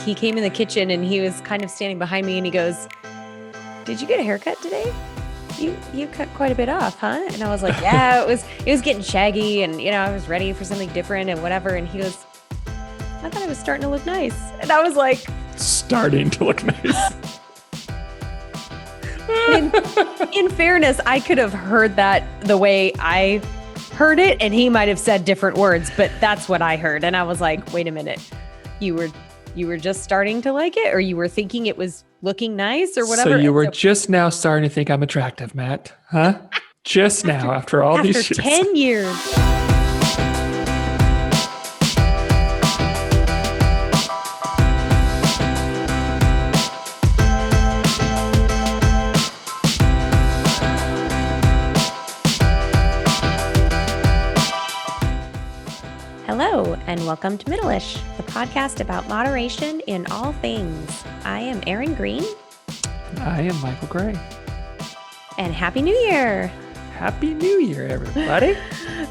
he came in the kitchen and he was kind of standing behind me and he goes, "Did you get a haircut today? You cut quite a bit off, huh?" And I was like, "Yeah, it was getting shaggy and I was ready for something different and whatever." And he goes, "I thought it was starting to look nice." And I was like, starting to look nice. in fairness, I could have heard that the way I heard it and he might have said different words, but that's what I heard. And I was like, "Wait a minute. You were just starting to like it, or you were thinking it was looking nice or whatever?" So you were just now starting to think I'm attractive, Matt, huh? Just now, after all these years. 10 years. Hello, and welcome to Middleish, the podcast about moderation in all things. I am Erin Green. I am Michael Gray. And Happy New Year! Happy New Year, everybody.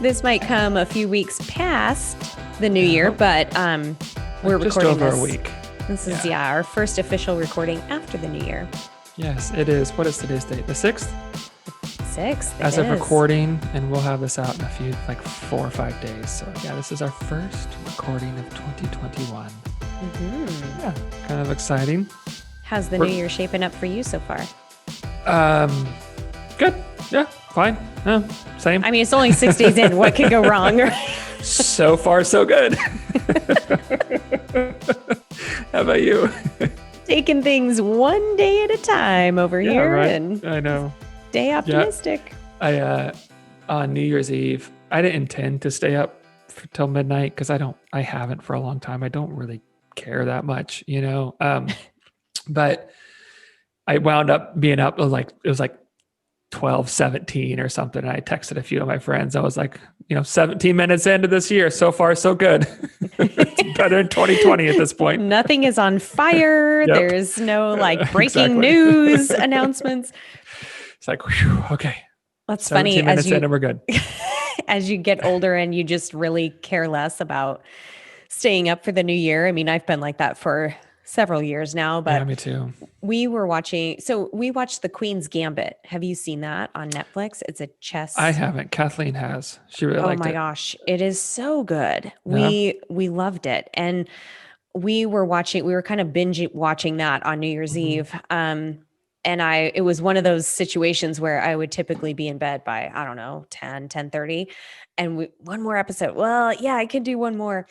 This might come a few weeks past the New Year, but we're just recording over this. a week. This is, our first official recording after the New Year. Yes, it is. What is today's date? The 6th? 6th. As of recording, and we'll have this out in a few, 4 or 5 days. So yeah, this is our first recording of 2021. Mm-hmm. Yeah, kind of exciting. How's the New Year shaping up for you so far? Good. Yeah, fine. Same. I mean, it's only 6 days in. What could go wrong? So far, so good. How about you? Taking things one day at a time over here. Right. And I know. stay optimistic. I on New Year's Eve, I didn't intend to stay up till midnight because I haven't for a long time. I don't really care that much, but I wound up being up it was 12:17 or something. And I texted a few of my friends. I was like, 17 minutes into this year, so far so good. It's better than 2020 at this point. Nothing is on fire. Yep. There's no breaking news announcements. It's like, whew, okay. That's funny. 17 minutes in and we're good. As you get older and you just really care less about staying up for the new year. I mean, I've been like that for several years now, but yeah, me too. We watched The Queen's Gambit. Have you seen that on Netflix? It's a chess. I haven't. Kathleen has. She really liked it. Oh my gosh. It is so good. Yeah. We loved it. And we were kind of binge watching that on New Year's Eve. And it was one of those situations where I would typically be in bed by, 10:30. And one more episode. Well, yeah, I could do one more.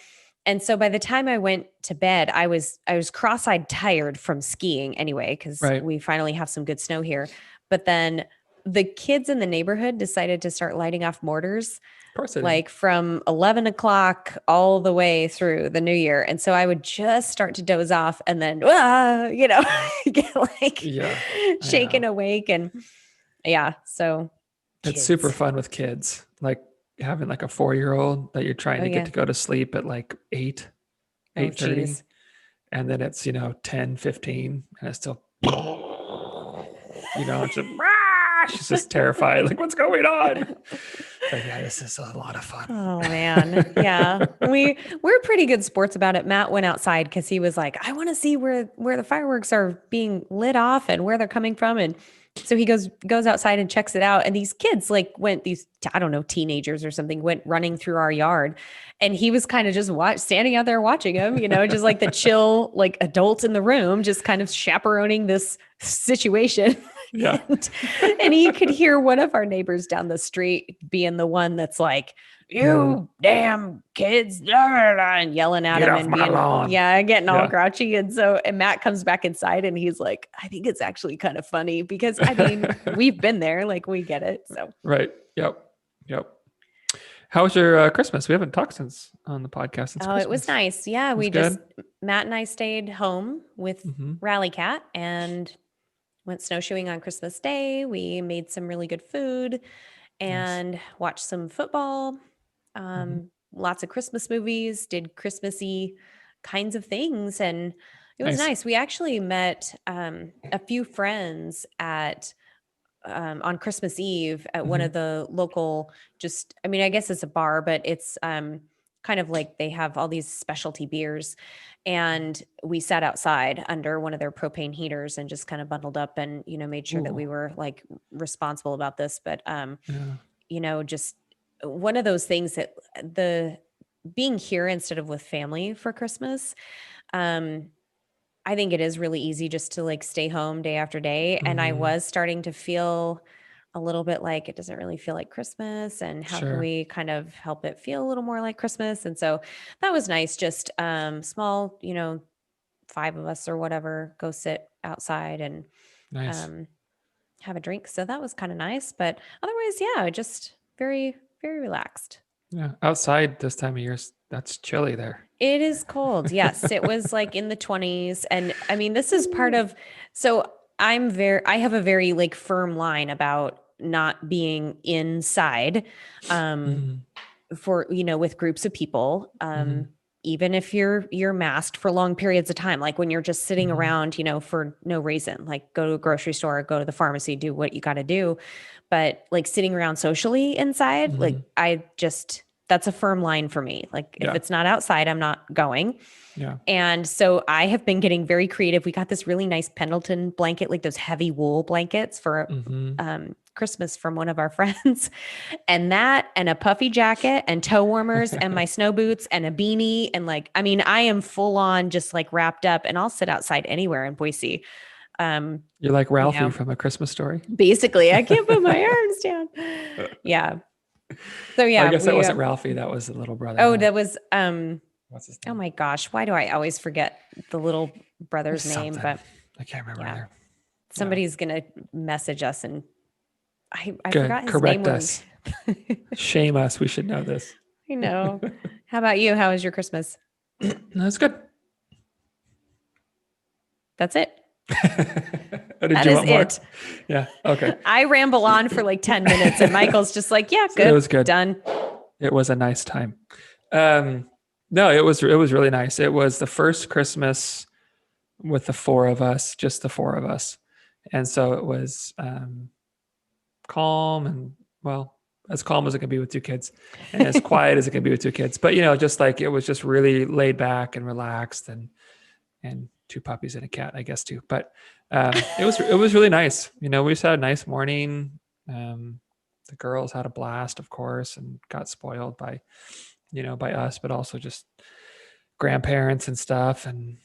And so by the time I went to bed, I was cross-eyed tired from skiing anyway, because we finally have some good snow here. But then the kids in the neighborhood decided to start lighting off mortars. Of course they did. From 11 o'clock all the way through the new year. And so I would just start to doze off and then, get shaken awake. And so it's kids. super fun with kids. Having a 4-year-old that you're trying to get to go to sleep at 8:30. And then it's, 10:15 and it's still, it's just, she's just terrified. What's going on? But yeah, this is a lot of fun. Oh man. Yeah. We're pretty good sports about it. Matt went outside because he was like, I want to see where the fireworks are being lit off and where they're coming from. And so he goes outside and checks it out. And these kids teenagers or something went running through our yard. And he was kind of just standing out there watching them, just like the chill, adult in the room, just kind of chaperoning this situation. Yeah. and you could hear one of our neighbors down the street being the one that's like, "You damn kids," and yelling at him and getting all grouchy. And Matt comes back inside and he's like, "I think it's actually kind of funny because we've been there, we get it." So right. Yep. How was your Christmas? We haven't talked on the podcast since Christmas. It was nice. Yeah, Matt and I stayed home with Rally Cat and went snowshoeing on Christmas Day. We made some really good food and watched some football. Lots of Christmas movies, did Christmassy kinds of things. And it was nice. We actually met a few friends on Christmas Eve at one of the local, I guess it's a bar, but it's kind of like they have all these specialty beers, and we sat outside under one of their propane heaters and just kind of bundled up and, made sure that Ooh, we were like responsible about this. But, yeah. just one of those things that the being here instead of with family for Christmas, um, I think it is really easy just to like stay home day after day. And I Hmm. was starting to feel a little bit like it doesn't really feel like Christmas. And how can Sure. we kind of help it feel a little more like Christmas? And so that was nice. Just small, five of us or whatever, go sit outside and Nice. um, have a drink. So that was kind of nice. But otherwise, yeah, just very, very relaxed. Yeah. Outside this time of year, that's chilly there. It is cold. Yes, it was like in the 20s. And I mean, this is part Ooh. of, so I have a very like firm line about not being inside um Hmm. for, with groups of people. Hmm. Even if you're masked for long periods of time, like when you're just sitting Hmm. around, for no reason, like go to a grocery store, go to the pharmacy, do what you got to do. But like sitting around socially inside, like Hmm. that's a firm line for me. Like if Yeah. it's not outside, I'm not going. Yeah. And so I have been getting very creative. We got this really nice Pendleton blanket, like those heavy wool blankets for Hmm. Christmas from one of our friends. And that and a puffy jacket and toe warmers and my snow boots and a beanie. And like, I mean, I am full on just like wrapped up, and I'll sit outside anywhere in Boise. Um, You're like you Ralphie know, from A Christmas Story. basically I can't put my arms down. Yeah. So I yeah, guess that we wasn't Ralphie. That was the little brother, oh, huh? that was What's his oh name? my gosh, why do I always forget the little It's brother's name? something. But I can't remember yeah, either. Yeah. somebody's gonna message us, and I forgot Good. his name Correct when us. Shame us. We should know this. I know. How about you? How was your Christmas? That's good. That's it. Did That you is want more? it. Yeah. Okay. I ramble on for like 10 minutes and Michael's just like, yeah, It good, was good. done. It was a nice time. Um, no, it was really nice. It was the first Christmas with the four of us, just the four of us, and so it was calm and, well, as calm as it can be with two kids, and as quiet as it can be with two kids. But just like it was just really laid back and relaxed, and two puppies and a cat, I guess too. But it was really nice. We just had a nice morning. Um, the girls had a blast, of course, and got spoiled by us, but also just grandparents and stuff. And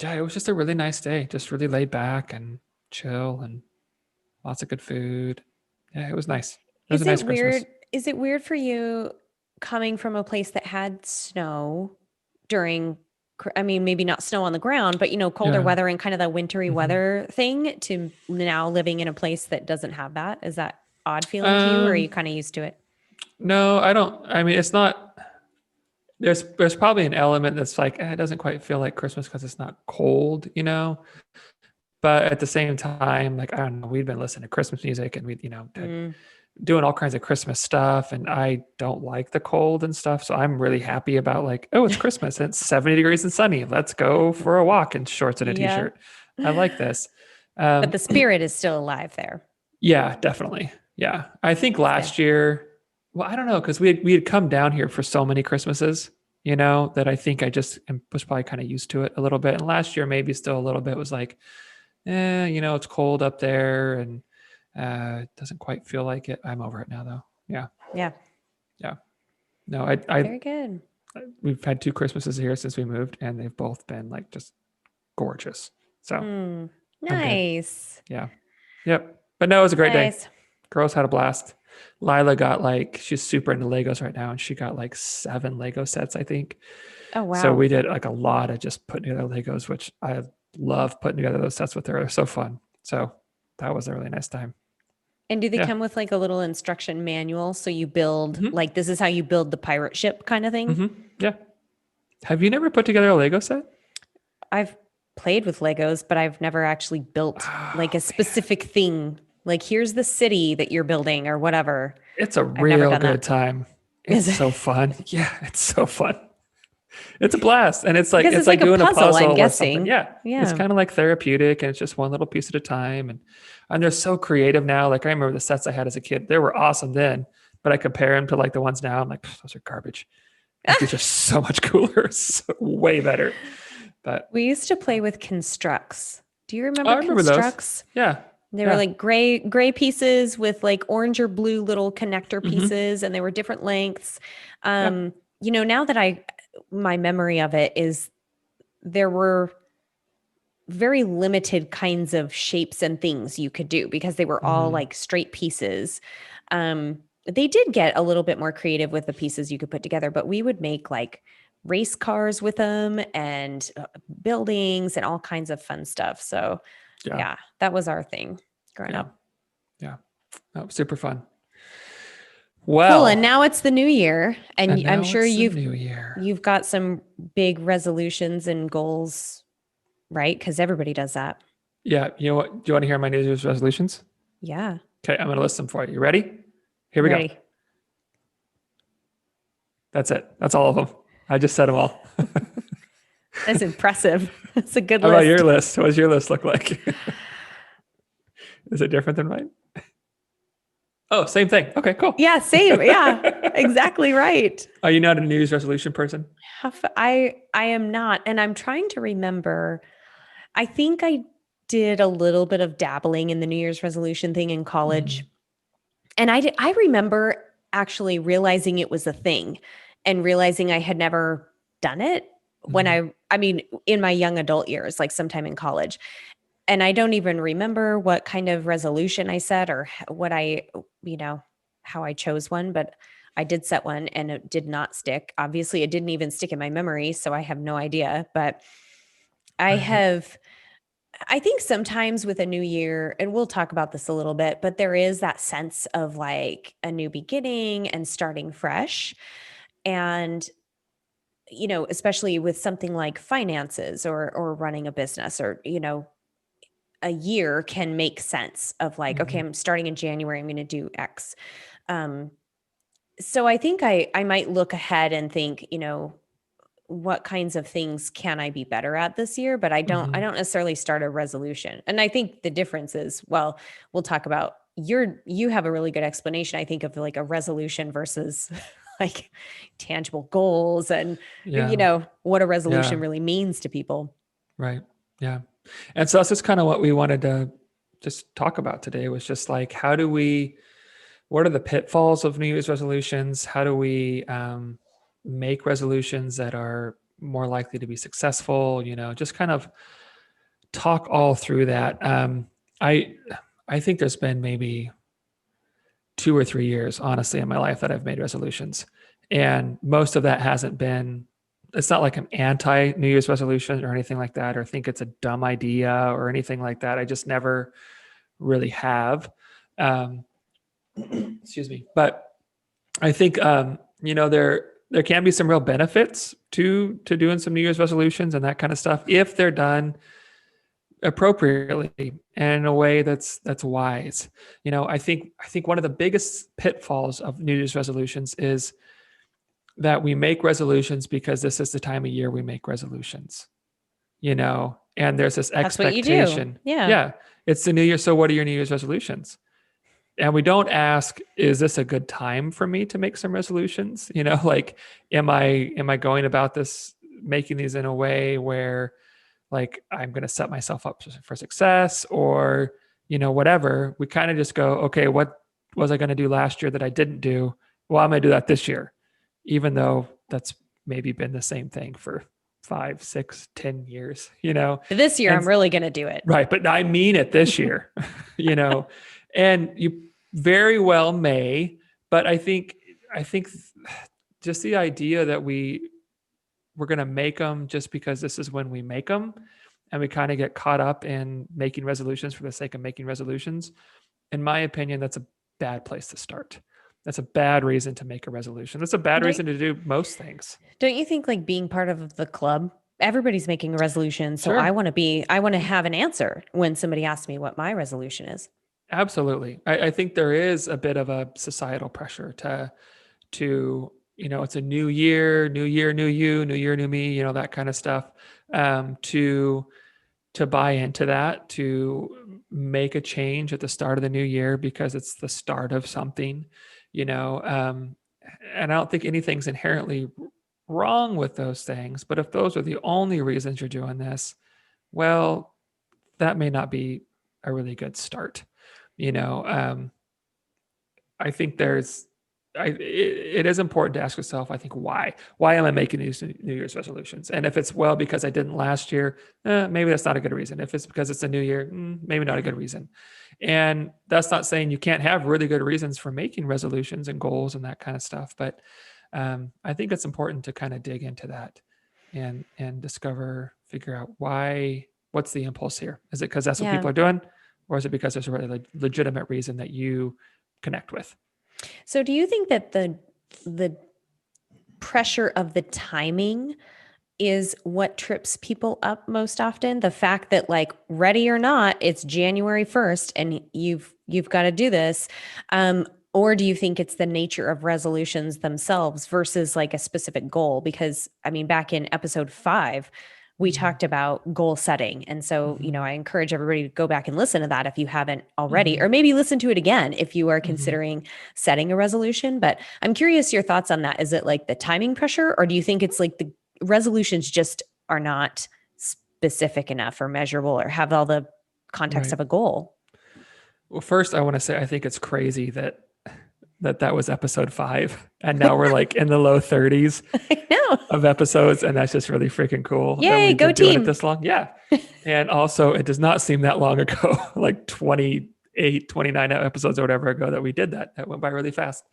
yeah, it was just a really nice day, just really laid back and chill and lots of good food. Yeah, it was nice. It was a Is nice it weird? Christmas. Is it weird for you coming from a place that had snow during, I mean, maybe not snow on the ground, but colder Yeah. weather and kind of the wintry Hmm. weather thing, to now living in a place that doesn't have that? Is that odd feeling to you, or are you Um, kind of used to it? no, I don't. I mean, it's not. There's probably an element that's like, it doesn't quite feel like Christmas because it's not cold. But at the same time, like, I don't know, we'd been listening to Christmas music, and we, had Mm, doing all kinds of Christmas stuff, and I don't like the cold and stuff. So I'm really happy about, like, oh, it's Christmas. It's 70 degrees and sunny. Let's go for a walk in shorts and a yeah. t-shirt. I like this. But Um, the spirit is still alive there. yeah, definitely. Yeah. I think That's good. last year, well, I don't know, because we had come down here for so many Christmases, that I think I just was probably kind of used to it a little bit. And last year, maybe still a little bit, was like, it's cold up there, and it doesn't quite feel like it. I'm over it now, though. Yeah. Yeah. Yeah. No, I Very good. we've had two Christmases here since we moved, and they've both been like just gorgeous. So Mm, I'm good. nice. Yeah. Yep. But no, it was a great day. Nice. Girls had a blast. Lila got, like, she's super into Legos right now, and she got like 7 Lego sets, I think. Oh, So wow. we did like a lot of just putting together Legos, which I love putting together those sets with her. They're so fun. So that was a really nice time. And do they Yeah. come with like a little instruction manual? So you build, Hmm. like, this is how you build the pirate ship kind of thing? Hmm. Yeah. Have you never put together a Lego set? I've played with Legos, but I've never actually built like a Oh man, specific thing. Like, here's the city that you're building or whatever. it's a I've never real done that. good time. It's Is it? so fun. Yeah, it's so fun. It's a blast, and it's like Because it's it's like like a doing a puzzle, I'm puzzle or something. guessing. Yeah, it's Yeah. kind of like therapeutic, and it's just one little piece at a time. And they're so creative now. Like, I remember the sets I had as a kid; they were awesome then. But I compare them to like the ones now. I'm like, those are garbage. Like these are so much cooler, so way better. But We used to play with constructs. Do you oh, remember I remember those. constructs? Yeah. They were Yeah. like gray pieces with like orange or blue little connector Hmm. pieces, and they were different lengths. Yeah. Now that my memory of it is there were very limited kinds of shapes and things you could do because they were all Hmm. like straight pieces. They did get a little bit more creative with the pieces you could put together, but we would make like race cars with them and buildings and all kinds of fun stuff. So, Yeah. yeah, that was our thing growing Yeah. up. Yeah. Oh, super fun. Cool. And Well, now it's the new year, and and I'm now sure it's the new year. you've got some big resolutions and goals, right? Because everybody does that. Yeah. You know what? Do you want to hear my New Year's resolutions? Yeah. Okay. I'm going to list them for you. You ready? Here we go. Ready. That's it. That's all of them. I just said them all. That's impressive. That's a good How about your list. list? What does your list look like? Is it different than mine? Oh, same thing. Okay, cool. Yeah, same. Yeah, exactly right. Are you not a New Year's resolution person? I am not, and I'm trying to remember. I think I did a little bit of dabbling in the New Year's resolution thing in college, Hmm. and I remember actually realizing it was a thing and realizing I had never done it when Hmm. I mean in my young adult years, like sometime in college. And I don't even remember what kind of resolution I set or what you know, how I chose one, but I did set one and it did not stick. Obviously, it didn't even stick in my memory, so I have no idea, but I Right. have I think sometimes with a new year, and we'll talk about this a little bit, but there is that sense of like a new beginning and starting fresh. And, especially with something like finances or running a business or, a year can make sense of like, okay, Hmm. I'm starting in January, I'm going to do X. Um, so I think I might look ahead and think, what kinds of things can I be better at this year? But I Hmm. don't necessarily start a resolution. And I think the difference is, well, we'll talk about you have a really good explanation, I think, of like a resolution versus like tangible goals and Yeah. what a resolution Yeah. really means to people. Right. Yeah. And so that's just kind of what we wanted to just talk about today was just like, what are the pitfalls of New Year's resolutions? How do we make resolutions that are more likely to be successful? Just kind of talk all through that. I I think there's been maybe 2 or 3 years, honestly, in my life that I've made resolutions, and most of that hasn't been. It's not like I'm anti New Year's resolution or anything like that, or think it's a dumb idea or anything like that. I just never really have. Um, excuse me, but I think there can be some real benefits to doing some New Year's resolutions and that kind of stuff if they're done appropriately and in a way that's wise. I think one of the biggest pitfalls of New Year's resolutions is that we make resolutions because this is the time of year we make resolutions. And there's this That's what you do. expectation. Yeah. Yeah, it's the new year. So what are your New Year's resolutions? And we don't ask, is this a good time for me to make some resolutions? Like, am I going about this, making these in a way where like I'm going to set myself up for success or, whatever. We kind of just go, okay, what was I going to do last year that I didn't do? Well, I'm going to do that this year, even though that's maybe been the same thing for 5, 6, 10 years. This year I'm And really going to do it. right. But I mean it this year, you know, and you very well may, but I think just the idea that we're going to make them just because this is when we make them and we kind of get caught up in making resolutions for the sake of making resolutions. In my opinion, that's a bad place to start. That's a bad reason to make a resolution. That's a bad And reason to do most things. don't you think like being part of the club, everybody's making a resolution. So Sure. I want to have an answer when somebody asks me what my resolution is. Absolutely. I think there is a bit of a societal pressure to it's a new year, new you, new year, new me, that kind of stuff. To buy into that, to make a change at the start of the new year because it's the start of something, you know. And I don't think anything's inherently wrong with those things. But if those are the only reasons you're doing this, well, that may not be a really good start. You know, I think it is important to ask yourself, I think, why am I making these New Year's resolutions? And if it's, well, because I didn't last year, maybe that's not a good reason. If it's because it's a new year, maybe not a good reason. And that's not saying you can't have really good reasons for making resolutions and goals and that kind of stuff. But I think it's important to kind of dig into that and figure out what's the impulse here? Is it because that's what Yeah. people are doing? Or is it because there's a really legitimate reason that you connect with? So do you think that the pressure of the timing is what trips people up most often? The fact that, like, ready or not, it's January 1st and you've got to do this. Or do you think it's the nature of resolutions themselves versus like a specific goal? Because I mean, back in episode 5, we talked about goal setting. And so, I encourage everybody to go back and listen to that if you haven't already, or maybe listen to it again if you are considering setting a resolution. But I'm curious your thoughts on that. Is it like the timing pressure, or do you think it's like the resolutions just are not specific enough or measurable or have all the context Right. of a goal? Well, first, I want to say I think it's crazy that was episode 5, and now we're like in the low 30s I know. of episodes, and that's just really freaking cool that Yay, we've go been doing it team. this long. Yeah, and also it does not seem that long ago, like 28, 29 episodes or whatever ago that we did that. That went by really fast.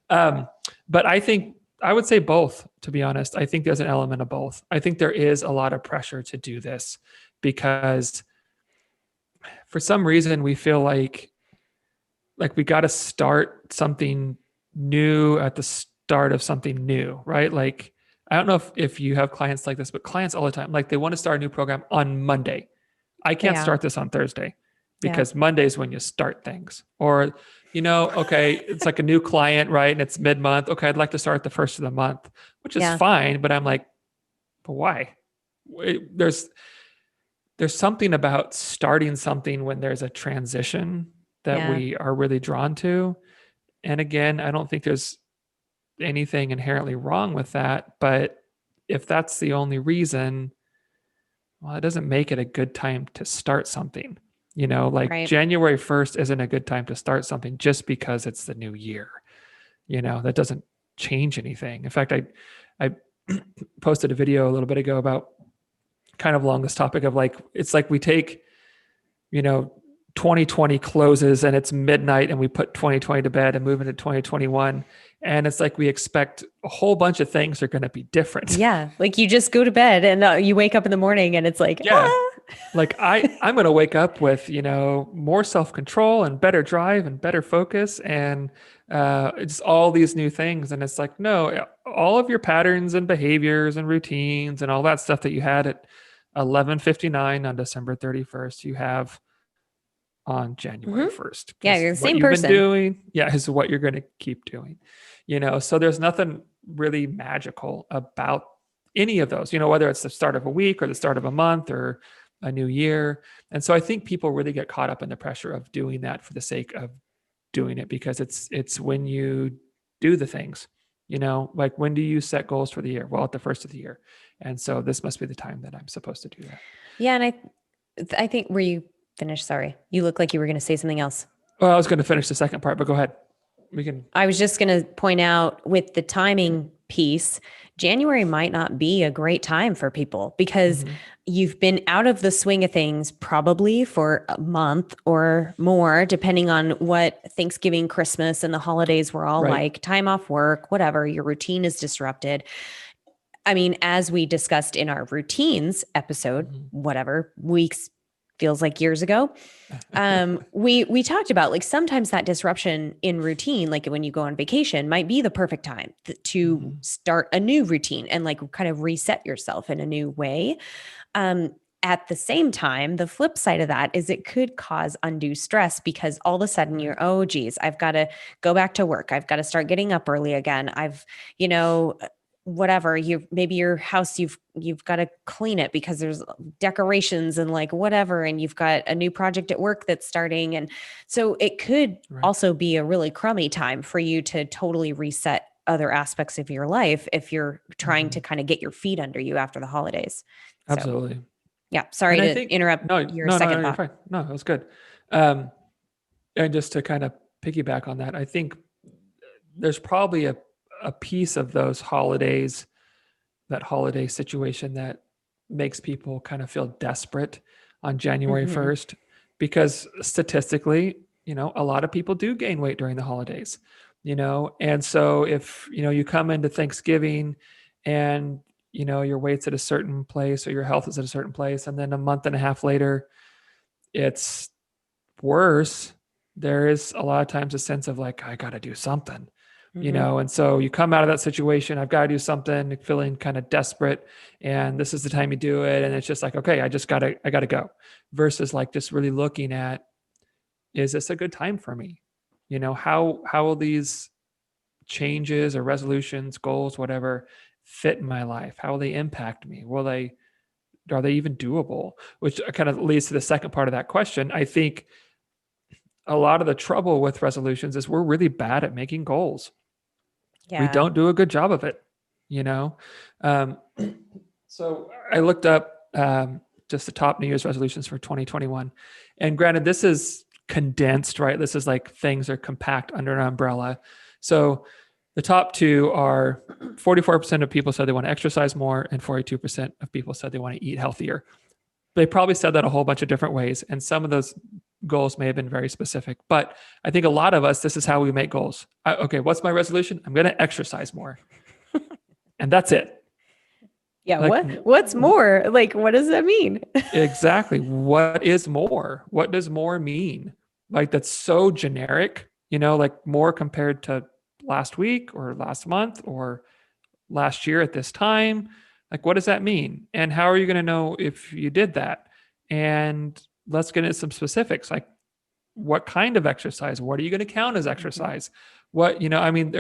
But I think I would say both. To be honest, I think there's an element of both. I think there is a lot of pressure to do this because for some reason we feel like we got to start something new at the start of something new, right? Like, I don't know if you have clients like this, but clients all the time, like they want to start a new program on Monday. I can't Yeah. start this on Thursday Yeah. because Monday is when you start things. Or, okay, it's like a new client, right? And it's mid-month. Okay, I'd like to start the first of the month, which is Yeah. fine. But I'm like, but why? There's something about starting something when there's a transition that Yeah. we are really drawn to. And again, I don't think there's anything inherently wrong with that. But if that's the only reason, well, it doesn't make it a good time to start something. Like Right. January 1st isn't a good time to start something just because it's the new year. That doesn't change anything. In fact, I posted a video a little bit ago about kind of along this topic of like, it's like we take, 2020 closes and it's midnight and we put 2020 to bed and move into 2021. And it's like we expect a whole bunch of things are going to be different. Yeah. Like you just go to bed and you wake up in the morning and it's like, Yeah. Like I'm going to wake up with, more self-control and better drive and better focus and it's all these new things. And it's like, no, all of your patterns and behaviors and routines and all that stuff that you had at 11:59 on December 31st, you have on January 1st. Yeah, Because you're the what same you've been person. doing, is what you're going to keep doing. So there's nothing really magical about any of those, whether it's the start of a week or the start of a month or a new year. And so I think people really get caught up in the pressure of doing that for the sake of doing it, because it's when you do the things, like when do you set goals for the year? Well, at the first of the year. And so this must be the time that I'm supposed to do that. Yeah. And I think, were you finished? Sorry. You look like you were going to say something else. Well, I was going to finish the second part, but go ahead. We can. I was just going to point out with the timing piece, January might not be a great time for people because you've been out of the swing of things probably for a month or more, depending on what Thanksgiving, Christmas, and the holidays were all like, time off work, whatever, your routine is disrupted. I mean, as we discussed in our routines episode, whatever, weeks feels like years ago, we talked about like sometimes that disruption in routine, like when you go on vacation, might be the perfect time to start a new routine and like kind of reset yourself in a new way. At the same time, the flip side of that is it could cause undue stress because all of a sudden you're, oh geez, I've got to go back to work. I've got to start getting up early again. Whatever, maybe your house, you've got to clean it because there's decorations and like whatever, and you've got a new project at work that's starting. And so it could also be a really crummy time for you to totally reset other aspects of your life if you're trying to Mhm. kind of get your feet under you after the holidays. So, Absolutely. yeah, sorry And I to think, interrupt no, your no, no, second no, you're thought. fine. No, that was good. Um, and just to kind of piggyback on that, I think there's probably a piece of those holidays, that holiday situation that makes people kind of feel desperate on January Mhm. 1st, because statistically, a lot of people do gain weight during the holidays, and so if, you come into Thanksgiving and, your weight's at a certain place or your health is at a certain place, and then a month and a half later, it's worse, there is a lot of times a sense of like, I got to do something, Mhm. and so you come out of that situation, I've got to do something, feeling kind of desperate, and this is the time you do it. And it's just like, okay, I got to go, versus like just really looking at, is this a good time for me? How will these changes or resolutions, goals, whatever, fit in my life? How will they impact me? Are they even doable? Which kind of leads to the second part of that question. I think a lot of the trouble with resolutions is we're really bad at making goals. We Yeah. don't do a good job of it, you know? Um, so I looked up just the top New Year's resolutions for 2021. And granted, this is condensed, right? This is like things are compact under an umbrella. So the top two are 44% of people said they want to exercise more, and 42% of people said they want to eat healthier. They probably said that a whole bunch of different ways. And some of those goals may have been very specific. But I think a lot of us, this is how we make goals. Okay, what's my resolution? I'm going to exercise more. And that's it. Yeah, Like, what's more? Like, what does that mean? exactly. What is more? What does more mean? Like, that's so generic, like more compared to last week or last month or last year at this time. Like, what does that mean? And how are you going to know if you did that? And let's get into some specifics. Like, what kind of exercise? What are you going to count as Mhm. exercise? What, I mean,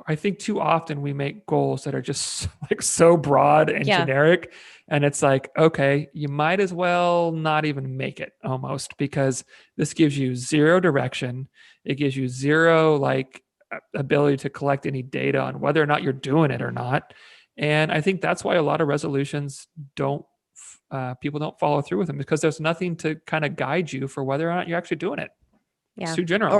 I think too often we make goals that are just like so broad and Yeah. generic. And it's like, okay, you might as well not even make it, almost, because this gives you zero direction. It gives you zero like ability to collect any data on whether or not you're doing it or not. And I think that's why a lot of resolutions don't, people don't follow through with them, because there's nothing to kind of guide you for whether or not you're actually doing it. It's Yeah. too general.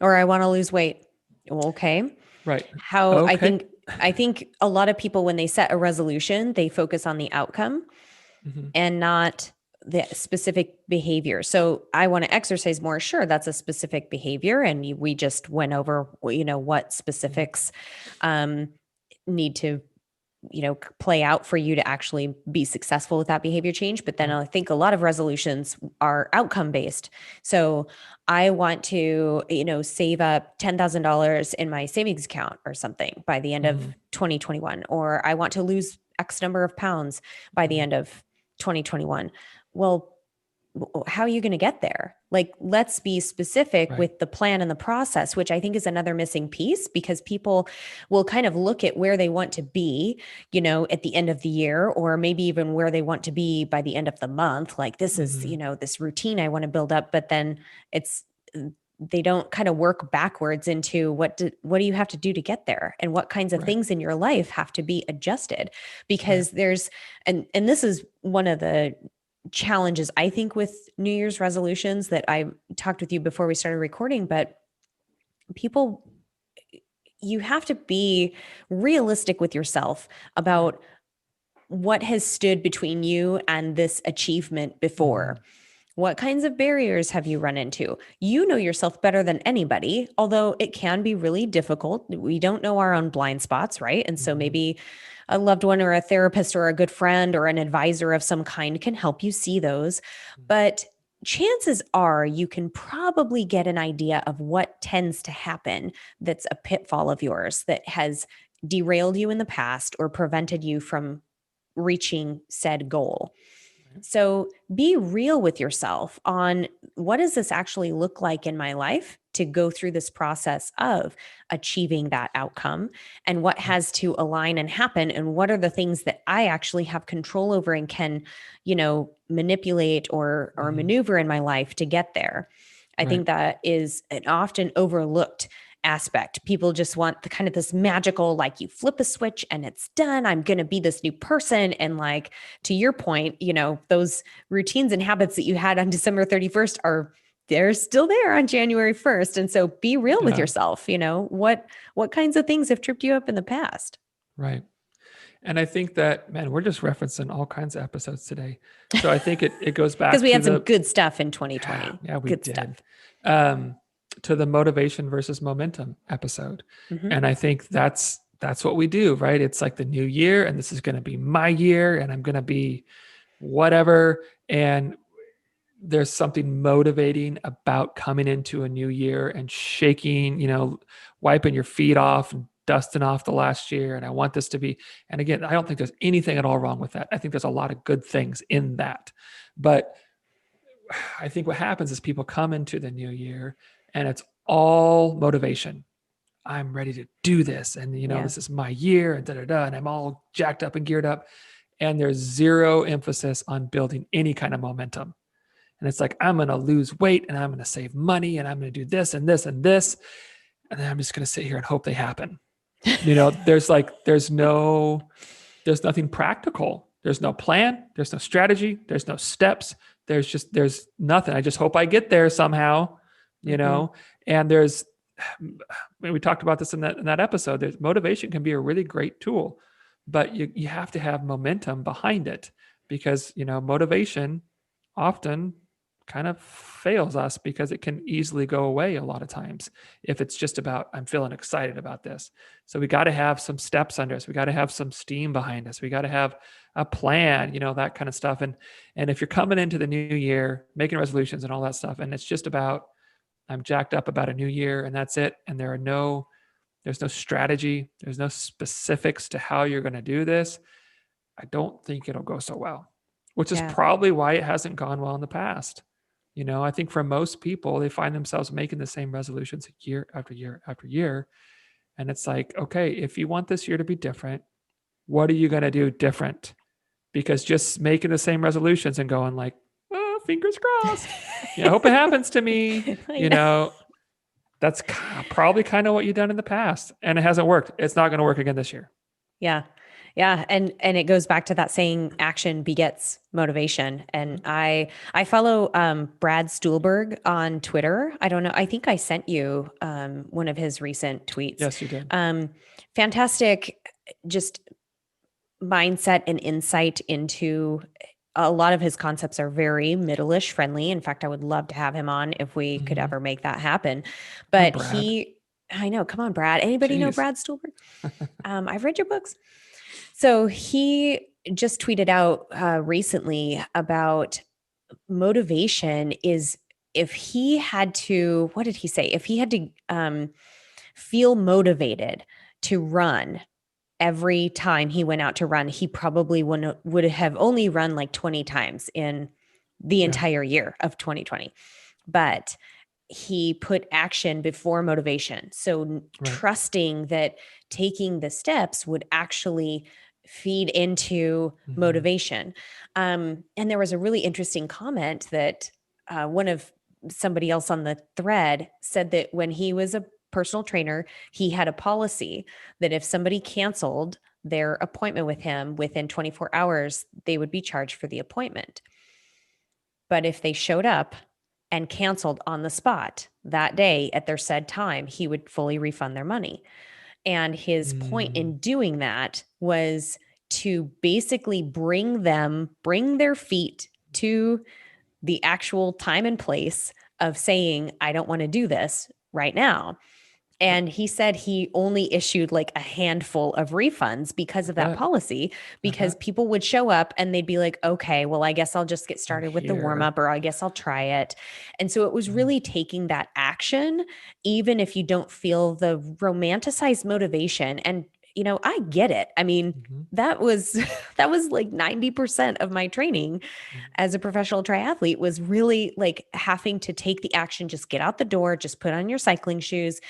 Or I want to lose weight. Well, okay. Right. How Okay. I think a lot of people when they set a resolution, they focus on the outcome Mhm. and not the specific behavior. So I want to exercise more. Sure, that's a specific behavior, and we just went over, what Mhm. specifics um, need to play out for you to actually be successful with that behavior change. But then Right. I think a lot of resolutions are outcome based. So I want to, save up $10,000 in my savings account or something by the end of Mhm. 2021, or I want to lose X number of pounds by the Mhm. end of 2021. Well, how are you going to get there? Like, let's be specific Right. with the plan and the process, which I think is another missing piece, because people will kind of look at where they want to be, at the end of the year, or maybe even where they want to be by the end of the month. Like, this is, Mhm. this routine I want to build up, but then it's, they don't kind of work backwards into what do you have to do to get there, and what kinds of Right. things in your life have to be adjusted, Right. because there's, and this is one of the challenges I think with New Year's resolutions that I talked with you before we started recording. But people, you have to be realistic with yourself Right. about what has stood between you and this achievement before. Mhm. What kinds of barriers have you run into? You know yourself better than anybody, although it can be really difficult. We don't know our own blind spots, right? And so Mhm. maybe a loved one or a therapist or a good friend or an advisor of some kind can help you see those. Mhm. But chances are you can probably get an idea of what tends to happen that's a pitfall of yours that has derailed you in the past or prevented you from reaching said goal. Right. So be real with yourself on, what does this actually look like in my life to go through this process of achieving that outcome, and what Right. has to align and happen, and what are the things that I actually have control over and can, manipulate or Mhm. maneuver in my life to get there. I Right. think that is an often overlooked aspect. People just want the kind of this magical, like you flip a switch and it's done. I'm going to be this new person. And like, to your point, those routines and habits that you had on December 31st they're still there on January 1st. And so be real with Yeah. yourself. What kinds of things have tripped you up in the past? Right. And I think that, man, we're just referencing all kinds of episodes today. So I think it goes Because back we to had some the, good stuff in yeah, 2020. yeah, we Good did. stuff. To the motivation versus momentum episode. Mm-hmm. And I think that's what we do, right? It's like the new year, and this is going to be my year, and I'm going to be whatever. And there's something motivating about coming into a new year and shaking, wiping your feet off and dusting off the last year. And I want this to be, and again, I don't think there's anything at all wrong with that. I think there's a lot of good things in that. But I think what happens is people come into the new year and it's all motivation. I'm ready to do this. And, Yeah. this is my year and and I'm all jacked up and geared up. And there's zero emphasis on building any kind of momentum. And it's like, I'm going to lose weight and I'm going to save money and I'm going to do this and this and this. And then I'm just going to sit here and hope they happen. There's nothing practical. There's no plan. There's no strategy. There's no steps. There's nothing. I just hope I get there somehow, Mm-hmm. and we talked about this in that episode. There's motivation can be a really great tool, but you have to have momentum behind it, because, motivation often kind of fails us because it can easily go away a lot of times if it's just about, I'm feeling excited about this. So we got to have some steps under us. We got to have some steam behind us. We got to have a plan, that kind of stuff. And if you're coming into the new year, making resolutions and all that stuff, and it's just about, I'm jacked up about a new year and that's it. And there's no strategy. There's no specifics to how you're going to do this. I don't think it'll go so well, which is Yeah. probably why it hasn't gone well in the past. I think for most people, they find themselves making the same resolutions year after year after year. And it's like, okay, if you want this year to be different, what are you going to do different? Because just making the same resolutions and going like, oh, fingers crossed, I hope it happens to me, I know. that's probably kind of what you've done in the past, and it hasn't worked. It's not going to work again this year. Yeah. Yeah. And it goes back to that saying, action begets motivation. And I follow Brad Stuhlberg on Twitter. I don't know. I think I sent you one of his recent tweets. Yes, you did. Fantastic, just mindset and insight into a lot of his concepts are very Middleish friendly. In fact, I would love to have him on if we could ever make that happen. But I know, come on, Brad. Anybody know Brad Stuhlberg? I've read your books. So he just tweeted out recently about motivation is, if he had to, what did he say? If he had to feel motivated to run every time he went out to run, he probably would have only run like 20 times in the entire year of 2020. But he put action before motivation. So trusting that taking the steps would actually feed into motivation. And there was a really interesting comment that one of somebody else on the thread said that when he was a personal trainer, he had a policy that if somebody canceled their appointment with him within 24 hours, they would be charged for the appointment. But if they showed up and canceled on the spot that day at their said time, he would fully refund their money. And his point in doing that was to basically bring their feet to the actual time and place of saying, I don't want to do this right now. And he said he only issued like a handful of refunds because of that policy, because people would show up and they'd be like, okay, well, I guess I'll just get started with the warm up, or I guess I'll try it. And so it was really taking that action, even if you don't feel the romanticized motivation. And I get it. I mean, that was like 90% of my training as a professional triathlete, was really like having to take the action, just get out the door, just put on your cycling shoes,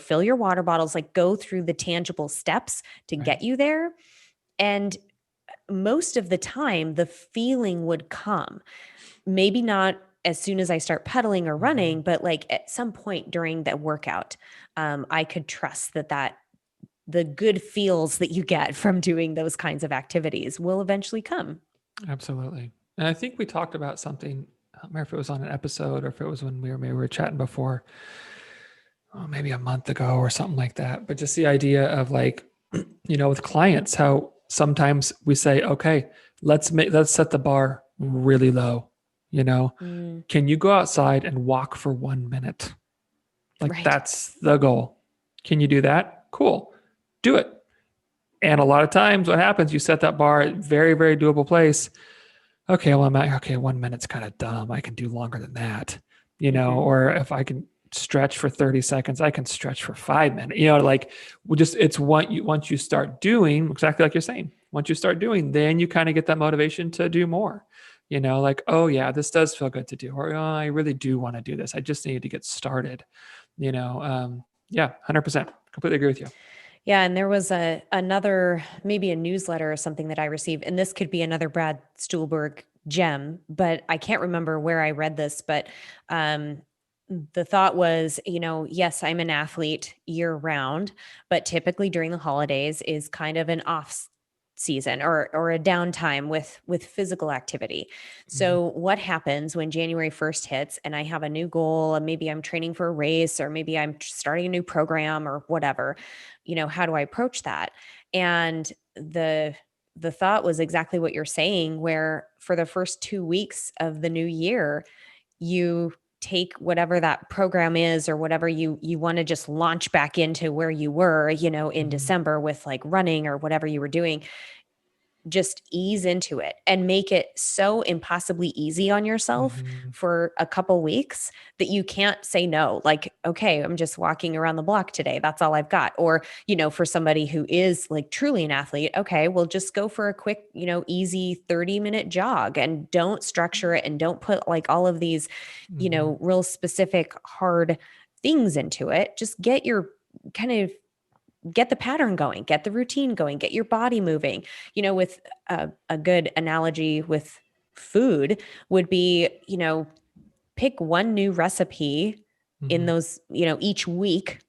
fill your water bottles, like go through the tangible steps to get you there. And most of the time, the feeling would come. Maybe not as soon as I start pedaling or Mhm. running, but like at some point during the workout, I could trust that the good feels that you get from doing those kinds of activities will eventually come. Absolutely. And I think we talked about something, I don't remember if it was on an episode or if it was when maybe we were chatting before, maybe a month ago or something like that. But just the idea of like, with clients, how sometimes we say, okay, let's set the bar really low. You know, Mm, can you go outside and walk for 1 minute? Like right. that's the goal. Can you do that? Cool. Do it. And a lot of times what happens, you set that bar at very, very doable place. Okay, well, I'm at, okay, 1 minute's kind of dumb. I can do longer than that, Hmm. or if I can stretch for 30 seconds, I can stretch for 5 minutes, like it's what you, once you start doing exactly like you're saying, once you start doing, then you kind of get that motivation to do more, like, oh yeah, this does feel good to do, or oh, I really do want to do this. I just need to get started, yeah, 100%. Completely agree with you. Yeah, and there was another maybe a newsletter or something that I received, and this could be another Brad Stuhlberg gem, but I can't remember where I read this. But um, the thought was, yes, I'm an athlete year round, but typically during the holidays is kind of an off season or a downtime with physical activity. Mhm. So what happens when January 1st hits and I have a new goal, and maybe I'm training for a race, or maybe I'm starting a new program or whatever? How do I approach that? And the thought was exactly what you're saying, where for the first 2 weeks of the new year, you take whatever that program is or whatever you want to just launch back into where you were, in Mhm. December with like running or whatever you were doing, just ease into it and make it so impossibly easy on yourself Mhm. for a couple weeks that you can't say no. Like, okay, I'm just walking around the block today. That's all I've got. Or, for somebody who is like truly an athlete, okay, well, just go for a quick, easy 30-minute jog and don't structure it and don't put like all of these, Mhm. real specific, hard things into it. Just get your kind of get the pattern going, get the routine going, get your body moving. With a good analogy with food would be, pick one new recipe in Mhm. those, each week,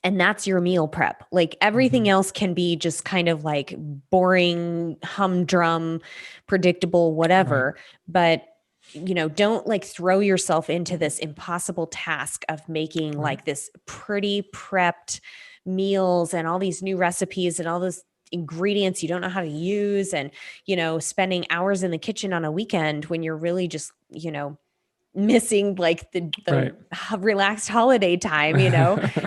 and that's your meal prep. Like everything Mhm. else can be just kind of like boring, humdrum, predictable, Right. whatever. But don't like throw yourself into this impossible task of making Right. like this pretty prepped meals and all these new recipes and all those ingredients you don't know how to use, and spending hours in the kitchen on a weekend when you're really just missing like the Right. relaxed holiday time.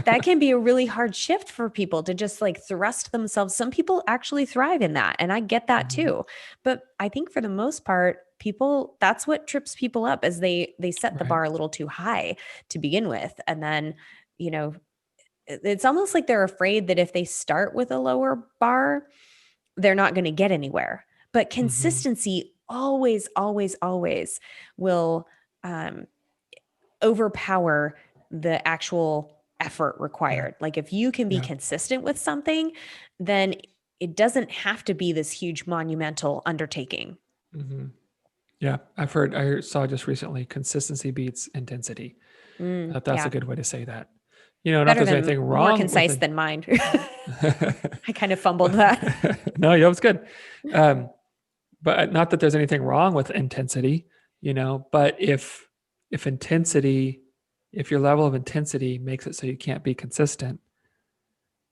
That can be a really hard shift for people to just like thrust themselves. Some people actually thrive in that, and I get that Mhm. too. But I think for the most part, people, that's what trips people up, as they set the Right. bar a little too high to begin with. And then you know it's almost like they're afraid that if they start with a lower bar, they're not going to get anywhere. But Mhm. consistency always, always, always will um, overpower the actual effort Yeah. required. Like if you can be Yeah. consistent with something, then it doesn't have to be this huge monumental undertaking. Mhm. Yeah. I saw just recently, consistency beats intensity. That's a Yeah, good way to say that. Not better there's than anything more wrong with concise it. than mine. I kind of fumbled that. No, yeah, it was good. Um, but not that there's anything wrong with intensity, but if intensity, if your level of intensity makes it so you can't be consistent,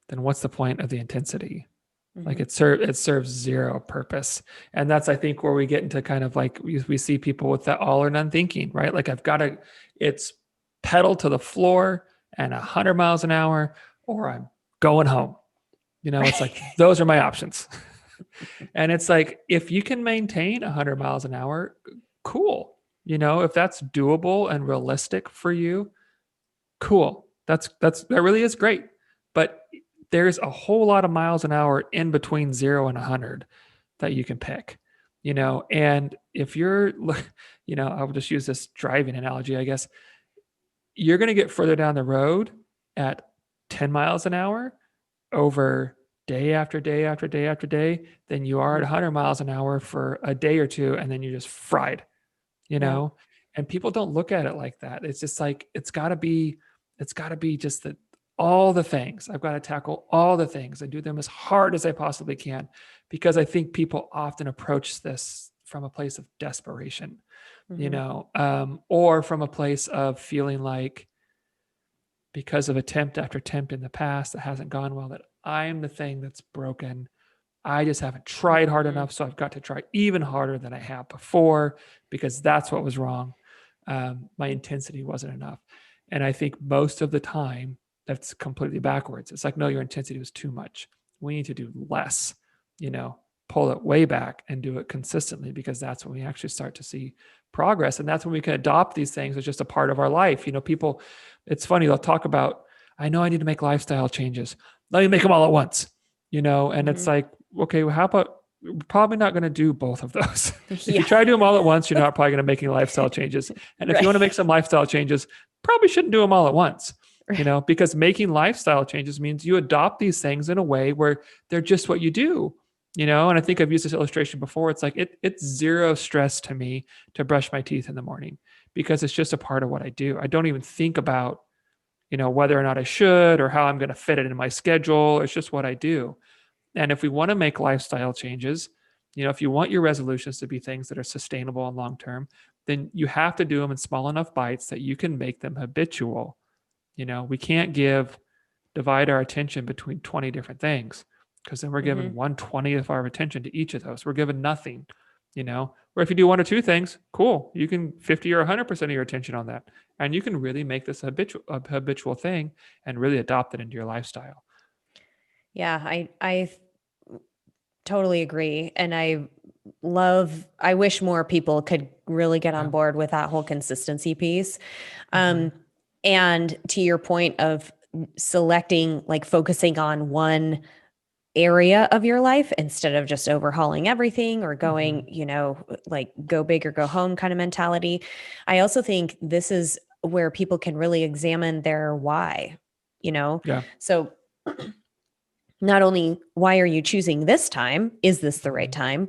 then what's the point of the intensity? Like Hmm. it serves zero purpose. And that's, I think, where we get into kind of like we see people with that all or none thinking, right? Like it's pedal to the floor and 100 miles an hour, or I'm going home. It's like, Right. those are my options. And it's like, if you can maintain 100 miles an hour, cool. If that's doable and realistic for you, cool. That really is great. But there's a whole lot of miles an hour in between 0 and 100 that you can pick. And if you're, I'll just use this driving analogy, I guess. You're going to get further down the road at 10 miles an hour over day after day after day after day than you are at Mhm. 100 miles an hour for a day or two, and then you're just fried, you Yeah. know? And people don't look at it like that. It's just like, it's gotta be just that all the things. I've got to tackle all the things and do them as hard as I possibly can, because I think people often approach this from a place of desperation, Mm-hmm. or from a place of feeling like, because of attempt after attempt in the past that hasn't gone well, that I'm the thing that's broken. I just haven't tried hard Mm-hmm. enough. So I've got to try even harder than I have before, because that's what was wrong. My intensity wasn't enough. And I think most of the time that's completely backwards. It's like, no, your intensity was too much. We need to do less, pull it way back and do it consistently, because that's when we actually start to see progress. And that's when we can adopt these things as just a part of our life. People, it's funny, they'll talk about, I know I need to make lifestyle changes. Let me make them all at once, and Mm-hmm. it's like, okay, well, how about, we're probably not going to do both of those. If you Yeah. try to do them all at once, you're not probably going to make any lifestyle changes. And if you want to Right. make some lifestyle changes, probably shouldn't do them all at once, Right. because making lifestyle changes means you adopt these things in a way where they're just what you do, and I think I've used this illustration before. It's like, it's zero stress to me to brush my teeth in the morning, because it's just a part of what I do. I don't even think about, whether or not I should or how I'm going to fit it in my schedule. It's just what I do. And if we want to make lifestyle changes, if you want your resolutions to be things that are sustainable and long term, then you have to do them in small enough bites that you can make them habitual. We can't divide our attention between 20 different things, because then we're given Mm-hmm. 1/20th of our attention to each of those. We're given nothing, Or if you do one or two things, cool. You can 50 or 100% of your attention on that. And you can really make this a habitual thing and really adopt it into your lifestyle. Yeah, I totally agree. And I wish more people could really get Yeah. on board with that whole consistency piece. Mm-hmm. Um, and to your point of selecting, like focusing on one area of your life instead of just overhauling everything or Mm-hmm. going, like go big or go home kind of mentality. I also think this is where people can really examine their why, you know? Yeah. So not only why are you choosing this time? Is this the right Mm-hmm. time?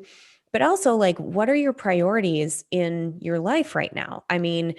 But also, like, what are your priorities in your life right now? I mean,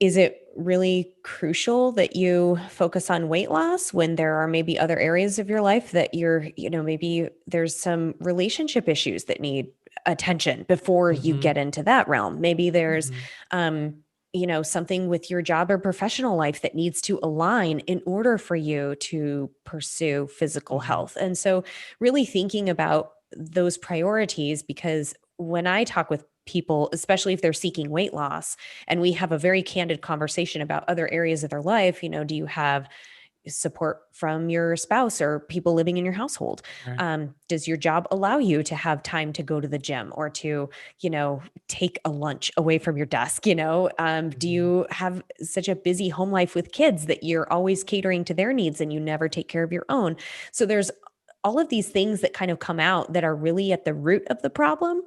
is it really crucial that you focus on weight loss when there are maybe other areas of your life that maybe there's some relationship issues that need attention before you Mm-hmm. get into that realm? Maybe there's, Mm-hmm. um, something with your job or professional life that needs to align in order for you to pursue physical Mm-hmm. health. And so, really thinking about those priorities, because when I talk with people, especially if they're seeking weight loss, and we have a very candid conversation about other areas of their life, do you have support from your spouse or people living in your household? Right. Does your job allow you to have time to go to the gym or to, take a lunch away from your desk? Do Mm-hmm. you have such a busy home life with kids that you're always catering to their needs and you never take care of your own? So there's all of these things that kind of come out that are really at the root of the problem,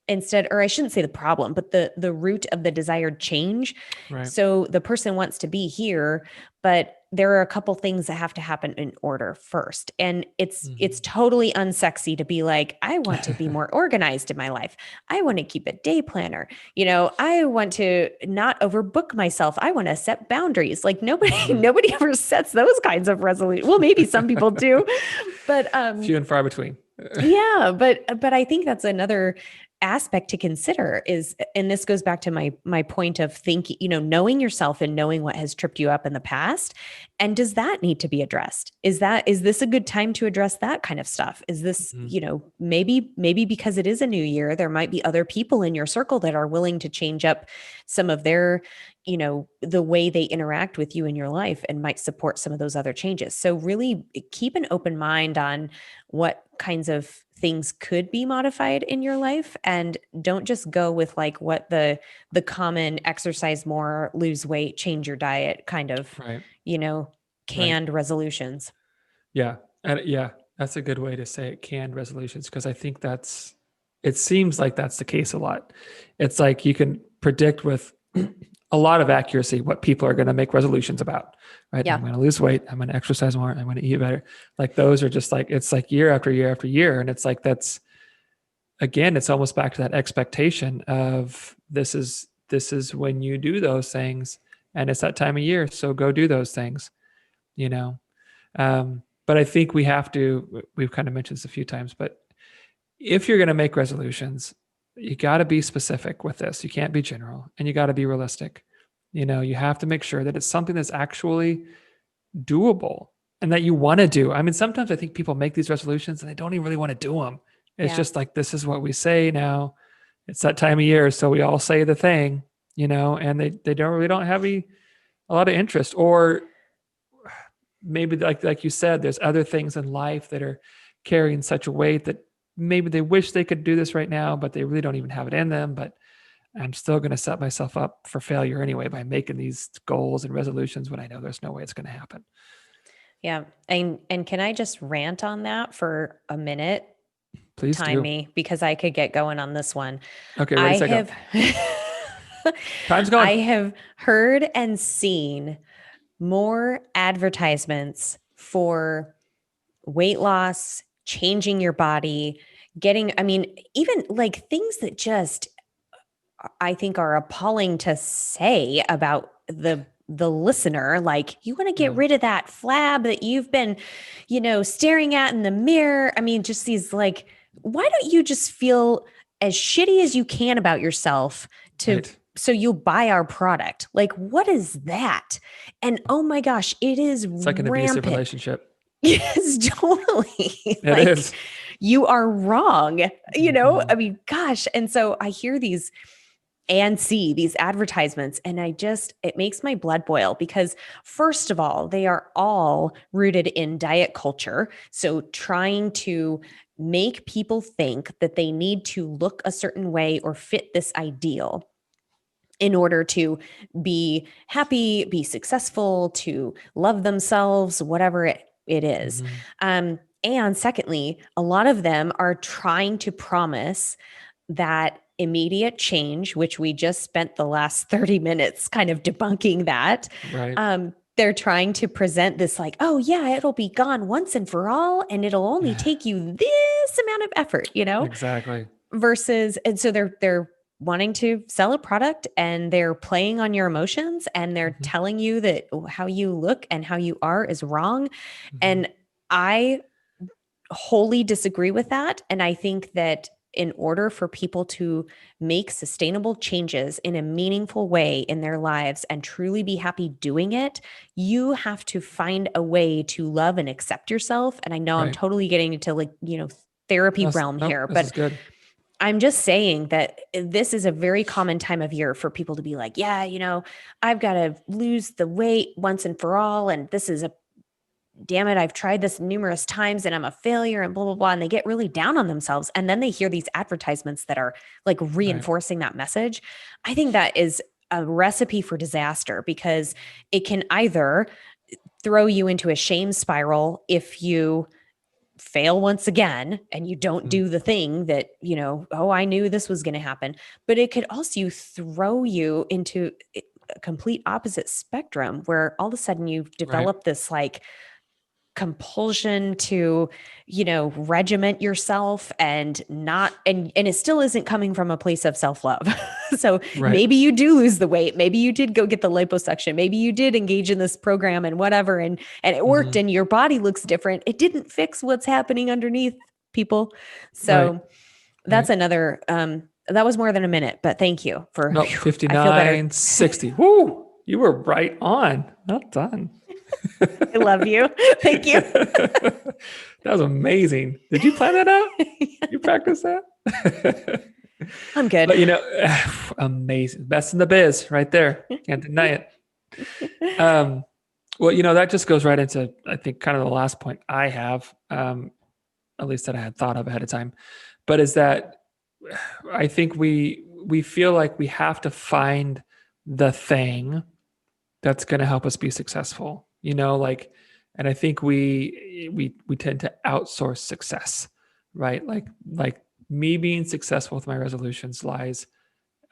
instead, or I shouldn't say the problem, but the root of the desired change. Right. So the person wants to be here, but there are a couple things that have to happen in order first. And it's Mm-hmm. totally unsexy to be like, I want to be more organized in my life. I want to keep a day planner. I want to not overbook myself. I want to set boundaries. Like nobody Mm-hmm. nobody ever sets those kinds of resolutions. Well, maybe some people do, but Few and far between. yeah, but I think that's another aspect to consider is, and this goes back to my point of thinking, knowing yourself and knowing what has tripped you up in the past. And does that need to be addressed? Is this a good time to address that kind of stuff? Is this, Mm-hmm. maybe because it is a new year, there might be other people in your circle that are willing to change up some of their, the way they interact with you in your life and might support some of those other changes. So really keep an open mind on what kinds of things could be modified in your life, and don't just go with like what the common exercise more, lose weight, change your diet kind of, Right. you know Right. canned resolutions. Yeah. And yeah, that's a good way to say it, canned resolutions, because I think it seems like that's the case a lot. It's like you can predict with a lot of accuracy what people are going to make resolutions about, right? Yeah. I'm going to lose weight. I'm going to exercise more. I'm going to eat better. Like those are just like, it's like year after year after year. And it's like, again, it's almost back to that expectation of this is this is when you do those things, and it's that time of year, so go do those things, you know. But I think we've kind of mentioned this a few times, but if you're going to make resolutions, you got to be specific with this. You can't be general, and you got to be realistic. You have to make sure that it's something that's actually doable and that you want to do. I mean, sometimes I think people make these resolutions and they don't even really want to do them. It's just like, this is what we say now. It's that time of year, so we all say the thing, and they don't have a lot of interest. Or maybe like you said, there's other things in life that are carrying such a weight that maybe they wish they could do this right now, but they really don't even have it in them. But I'm still going to set myself up for failure anyway by making these goals and resolutions when I know there's no way it's going to happen. Yeah. And can I just rant on that for a minute? Please Time do. me, because I could get going on this one. Okay, ready, I set, go. have Time's going. I have heard and seen more advertisements for weight loss, changing your body, even like things that just I think are appalling to say about the listener. Like, you want to get rid of that flab that you've been, staring at in the mirror. I mean, just these, like, why don't you just feel as shitty as you can about yourself so you'll buy our product? Like, what is that? And oh my gosh, it is It's like an abusive relationship. Yes, totally. It is. You are wrong. Mhm. I mean, gosh. And so I hear these and see these advertisements, and it makes my blood boil, because first of all, they are all rooted in diet culture. So trying to make people think that they need to look a certain way or fit this ideal in order to be happy, be successful, to love themselves, whatever it is. And secondly, a lot of them are trying to promise that immediate change, which we just spent the last 30 minutes kind of debunking that. Right. They're trying to present this like, oh yeah, it'll be gone once and for all, and it'll only take you this amount of effort, Exactly. versus, and so they're wanting to sell a product, and they're playing on your emotions, and they're telling you that how you look and how you are is wrong. And I wholly disagree with that. And I think that in order for people to make sustainable changes in a meaningful way in their lives and truly be happy doing it, you have to find a way to love and accept yourself. And I know I'm totally getting into therapy realm here, this but is good. I'm just saying that this is a very common time of year for people to be like, yeah, I've got to lose the weight once and for all. And this is damn it, I've tried this numerous times and I'm a failure and blah, blah, blah. And they get really down on themselves. And then they hear these advertisements that are like reinforcing that message. I think that is a recipe for disaster, because it can either throw you into a shame spiral if you fail once again and you don't do the thing that, oh, I knew this was going to happen. But it could also throw you into a complete opposite spectrum, where all of a sudden you've developed this like compulsion to regiment yourself, and it still isn't coming from a place of self-love. So maybe you do lose the weight, maybe you did go get the liposuction, maybe you did engage in this program and whatever, and it worked, and your body looks different. It didn't fix what's happening underneath, people. So that's another that was more than a minute, but thank you for 59, I feel better. 60. Woo, you were right on. Well done. I love you. Thank you. That was amazing. Did you plan that out? You practice that? I'm good. But amazing. Best in the biz right there. Can't deny it. Well, that just goes right into, I think, kind of the last point I have, at least that I had thought of ahead of time, but is that I think we feel like we have to find the thing that's going to help us be successful, and I think we tend to outsource success, right? Like me being successful with my resolutions lies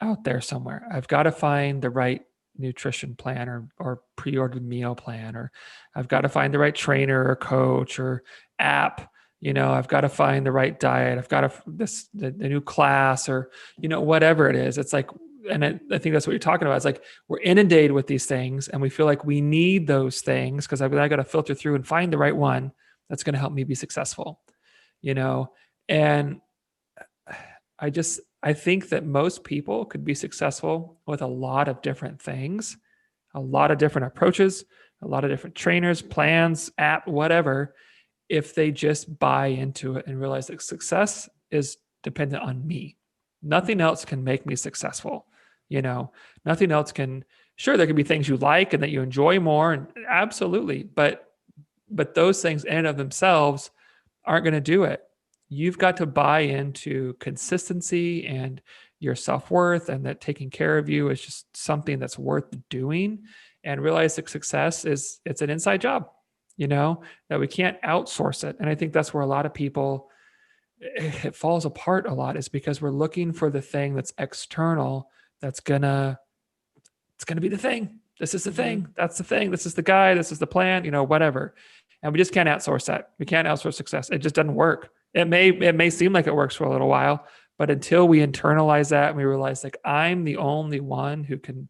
out there somewhere. I've got to find the right nutrition plan or pre-ordered meal plan, or I've got to find the right trainer or coach or app. I've got to find the right diet. I've got to the new class, or whatever it is. It's like and I think that's what you're talking about. It's like we're inundated with these things and we feel like we need those things because I got to filter through and find the right one that's going to help me be successful, you know? And I think that most people could be successful with a lot of different things, a lot of different approaches, a lot of different trainers, plans, app, whatever, if they just buy into it and realize that success is dependent on me. Nothing else can make me successful. You know, nothing else can, sure, there can be things you like and that you enjoy more, and absolutely, but those things in and of themselves aren't going to do it. You've got to buy into consistency and your self-worth, and that taking care of you is just something that's worth doing, and realize that success is, it's an inside job, you know, that we can't outsource it. And I think that's where a lot of people, it falls apart a lot, is because we're looking for the thing that's external, that's gonna, it's gonna be the thing. This is the thing. That's the thing. This is the guy. This is the plan, you know, whatever. And we just can't outsource that. We can't outsource success. It just doesn't work. It may seem like it works for a little while, but until we internalize that and we realize like I'm the only one who can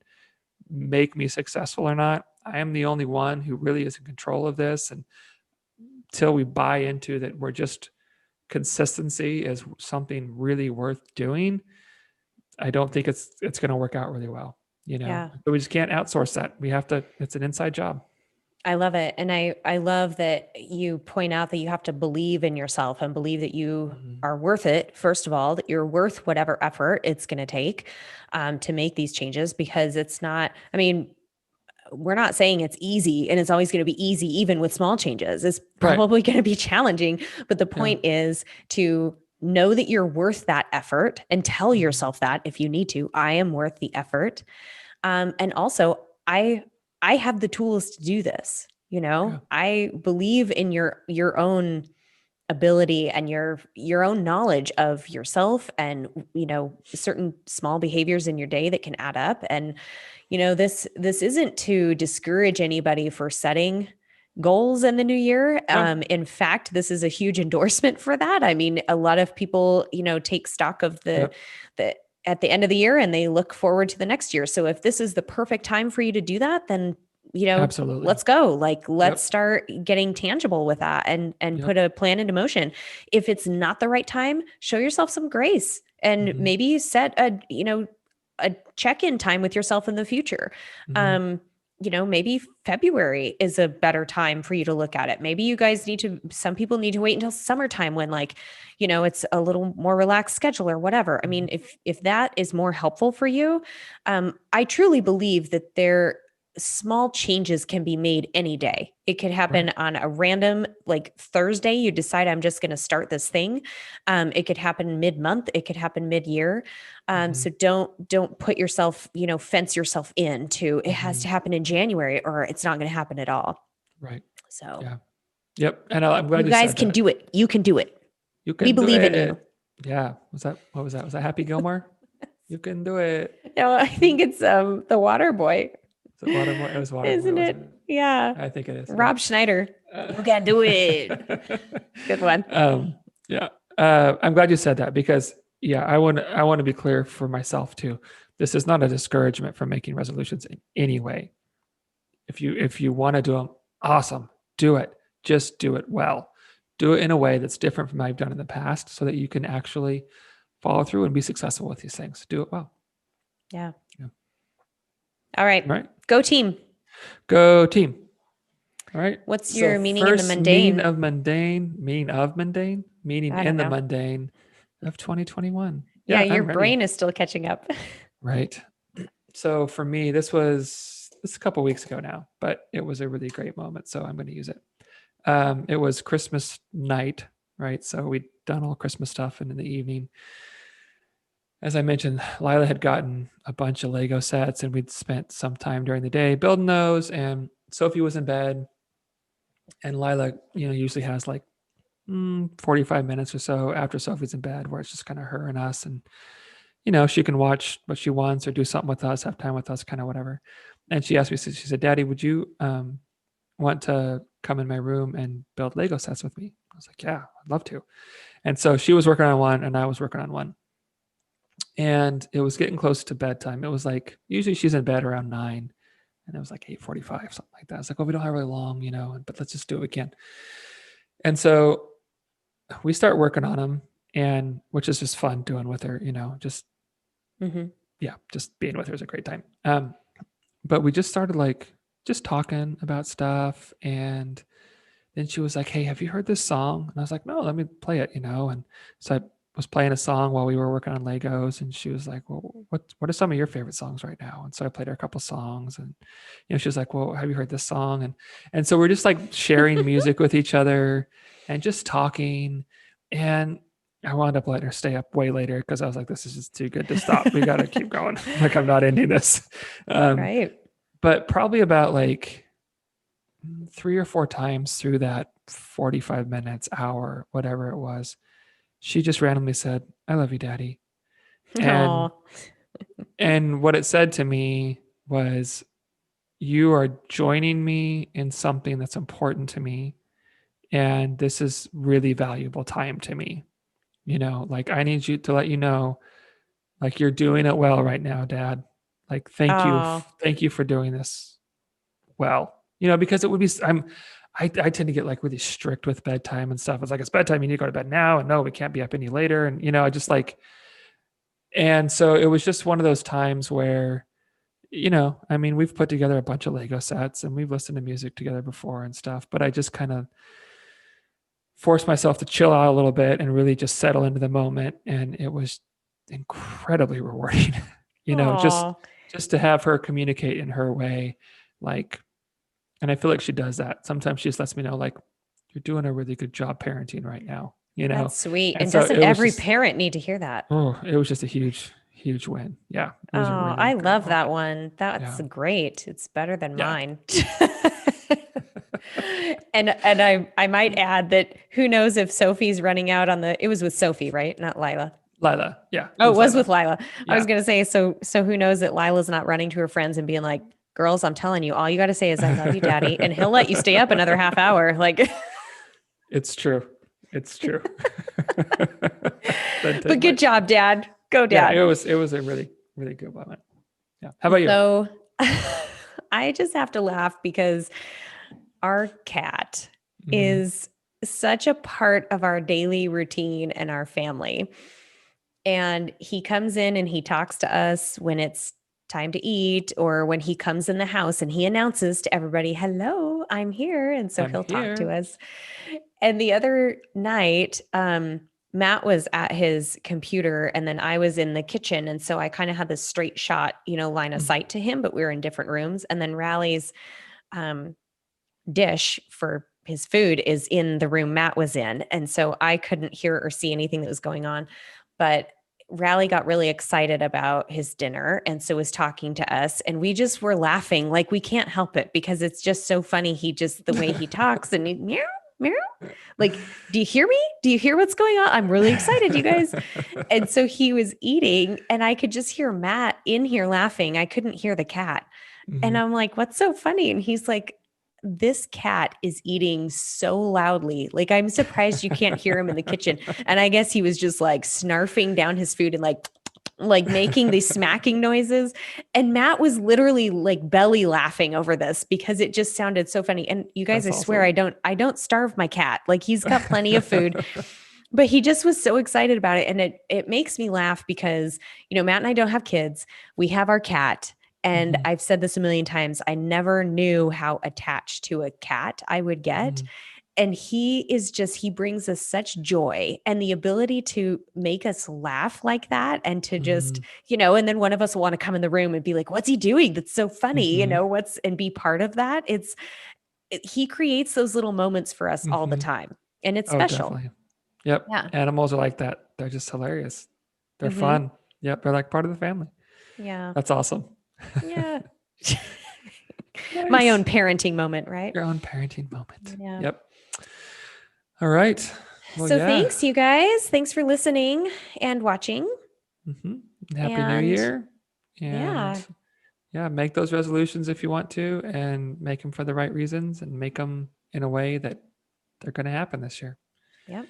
make me successful or not, I am the only one who really is in control of this. And until we buy into that, we're just, consistency is something really worth doing, I don't think it's going to work out really well, you know. Yeah. So we just can't outsource that. We have to, it's an inside job. I love it. And I love that you point out that you have to believe in yourself and believe that you are worth it. First of all, that you're worth whatever effort it's going to take to make these changes, because it's not, I mean, we're not saying it's easy and it's always going to be easy, even with small changes. It's Right. probably going to be challenging. But the Yeah. point is to know that you're worth that effort and tell yourself that if you need to, I am worth the effort. And also, I have the tools to do this. You know, Yeah. I believe in your own ability and your own knowledge of yourself, and you know, certain small behaviors in your day that can add up. And you know, this isn't to discourage anybody for setting goals in the new year. No. In fact, this is a huge endorsement for that. I mean, a lot of people, you know, take stock of Yep. the at the end of the year and they look forward to the next year. So if this is the perfect time for you to do that, then you know, Absolutely. let's go. Like, let's Yep. start getting tangible with that and Yep. put a plan into motion. If it's not the right time, show yourself some grace and maybe set a, you know, a check-in time with yourself in the future. You know, maybe February is a better time for you to look at it. Maybe you guys need to, some people need to wait until summertime when like, you know, it's a little more relaxed schedule or whatever. I mean, if that is more helpful for you, I truly believe that small changes can be made any day. It could happen on a random, like Thursday, you decide I'm just going to start this thing. It could happen mid-month. It could happen mid-year. So don't put yourself, you know, fence yourself into it has to happen in January or it's not going to happen at all. Right. So Yeah. Yep. And I'm glad you you guys said can that. do it. You can do it. You can We do believe in it. you. Yeah. What was that? Was that Happy Gilmore? You can do it. No, I think it's the Water Boy. Is it Waterboy? It was Waterboy, Isn't wasn't it? it? Yeah. I think it is. Rob Schneider. You can do it. Good one. Yeah. I'm glad you said that because yeah, I want to be clear for myself too. This is not a discouragement from making resolutions in any way. If you want to do them, awesome, do it. Just do it well. Do it in a way that's different from how you've done in the past, so that you can actually follow through and be successful with these things. Do it well. Yeah. Yeah. All right. All right. Go team. Go team. All right. What's your meaning in the first mundane? meaning I in don't the know. mundane of 2021. Yeah, Yeah, your I'm ready. brain is still catching up. Right. So for me, this is a couple weeks ago now, but it was a really great moment. So I'm going to use it. It was Christmas night, right? So we'd done all Christmas stuff, and in the evening, as I mentioned, Lila had gotten a bunch of Lego sets, and we'd spent some time during the day building those. And Sophie was in bed, and Lila, you know, usually has like 45 minutes or so after Sophie's in bed, where it's just kind of her and us, and you know, she can watch what she wants or do something with us, have time with us, kind of whatever. And she asked me, she said, "Daddy, would you want to come in my room and build Lego sets with me?" I was like, "Yeah, I'd love to." And so she was working on one, and I was working on one. And it was getting close to bedtime. It was like, usually she's in bed around 9, and it was like 8:45, something like that. It's like, oh, we don't have really long, but let's just do what we can. And so we start working on them, and which is just fun doing with her, just, Mm-hmm. yeah, just being with her is a great time. But we just started like just talking about stuff. And then she was like, hey, have you heard this song? And I was like, no, let me play it, And so I was playing a song while we were working on Legos. And she was like, well, what are some of your favorite songs right now? And so I played her a couple songs. And, she was like, well, have you heard this song? And so we're just like sharing music with each other and just talking. And I wound up letting her stay up way later because I was like, this is just too good to stop. We got to keep going. Like, I'm not ending this. Right. But probably about like 3 or 4 times through that 45 minutes, hour, whatever it was, she just randomly said, I love you, Daddy. And Oh, and what it said to me was, you are joining me in something that's important to me. And this is really valuable time to me. Like, I need you to let you know, like, you're doing it well right now, Dad. Like, thank you. oh, Thank you for doing this well, because it would be, I tend to get like really strict with bedtime and stuff. It's like, it's bedtime. You need to go to bed now. And no, we can't be up any later. And, I just like, and so it was just one of those times where, I mean, we've put together a bunch of Lego sets and we've listened to music together before and stuff, but I just kind of forced myself to chill out a little bit and really just settle into the moment. And it was incredibly rewarding, just, oh. just to have her communicate in her way. Like, and I feel like she does that. Sometimes she just lets me know, like, you're doing a really good job parenting right now, That's sweet. And And so doesn't it was every just, parent need to hear that? oh, it was just a huge, huge win. Yeah. It was a Oh, really I great love that moment. one. That's Yeah. great. It's better than Yeah. mine. And I might add that who knows if Sophie's running out on the, it was with Sophie, right? Not Lila. Lila. Yeah. It Oh, it was was Lila. with Lila. I was Yeah. gonna say, so who knows that Lila's not running to her friends and being like, girls, I'm telling you, all you gotta say is I love you, daddy, and he'll let you stay up another half hour. Like, It's true. It's true. Doesn't take but good much. job, Dad. Go, Yeah. Dad. It was a really, really good moment. Yeah. How about you? So I just have to laugh because our cat Mm-hmm. is such a part of our daily routine and our family. And he comes in and he talks to us when it's time to eat or when he comes in the house and he announces to everybody, hello, I'm here. And so I'm he'll talk to here. us. And the other night, Matt was at his computer and then I was in the kitchen. And so I kind of had this straight shot, line of Mhm. sight to him, but we were in different rooms. And then Rally's um, dish for his food is in the room Matt was in. And so I couldn't hear or see anything that was going on. But Rally got really excited about his dinner and so was talking to us. And we just were laughing like we can't help it because it's just so funny. He just, the way he talks and he, meow, meow. Like, do you hear me? Do you hear what's going on? I'm really excited, you guys. And so he was eating, and I could just hear Matt in here laughing. I couldn't hear the cat. And Mhm. I'm like, what's so funny? And he's like, this cat is eating so loudly. Like, I'm surprised you can't hear him in the kitchen. And I guess he was just like snarfing down his food and like making these smacking noises. And Matt was literally like belly laughing over this because it just sounded so funny. And you guys, That's I swear awesome. I don't starve my cat. Like he's got plenty of food. But he just was so excited about it. And it makes me laugh because, Matt and I don't have kids. We have our cat. And Mhm. I've said this a million times. I never knew how attached to a cat I would get. Mhm. And he brings us such joy and the ability to make us laugh like that and to just, Mhm. and then one of us will want to come in the room and be like, what's he doing? That's so funny, Mhm. and be part of that. He creates those little moments for us all the Mhm. time. And it's Oh, special. definitely. Yep. Yeah. Animals are like that. They're just hilarious. They're Hmm. fun. Yep. They're like part of the family. Yeah. That's awesome. Yeah. My own Nice. parenting moment, right? Your own parenting moment. Yeah. Yep. All right. Well, So yeah. thanks, you guys. Thanks for listening and watching. Hmm. Happy New And Year. And yeah, yeah, make those resolutions if you want to, and make them for the right reasons, and make them in a way that they're going to happen this year. yep.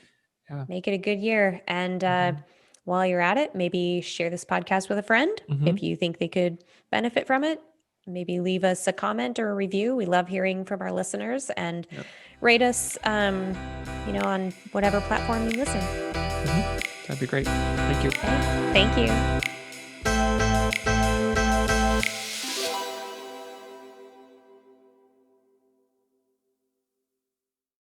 Yeah. Make it a good year. And Mhm. while you're at it, maybe share this podcast with a friend if you think they could benefit from it. Maybe leave us a comment or a review. We love hearing from our listeners, and rate us, on whatever platform you listen. That'd be great. Thank you. Okay. Thank you.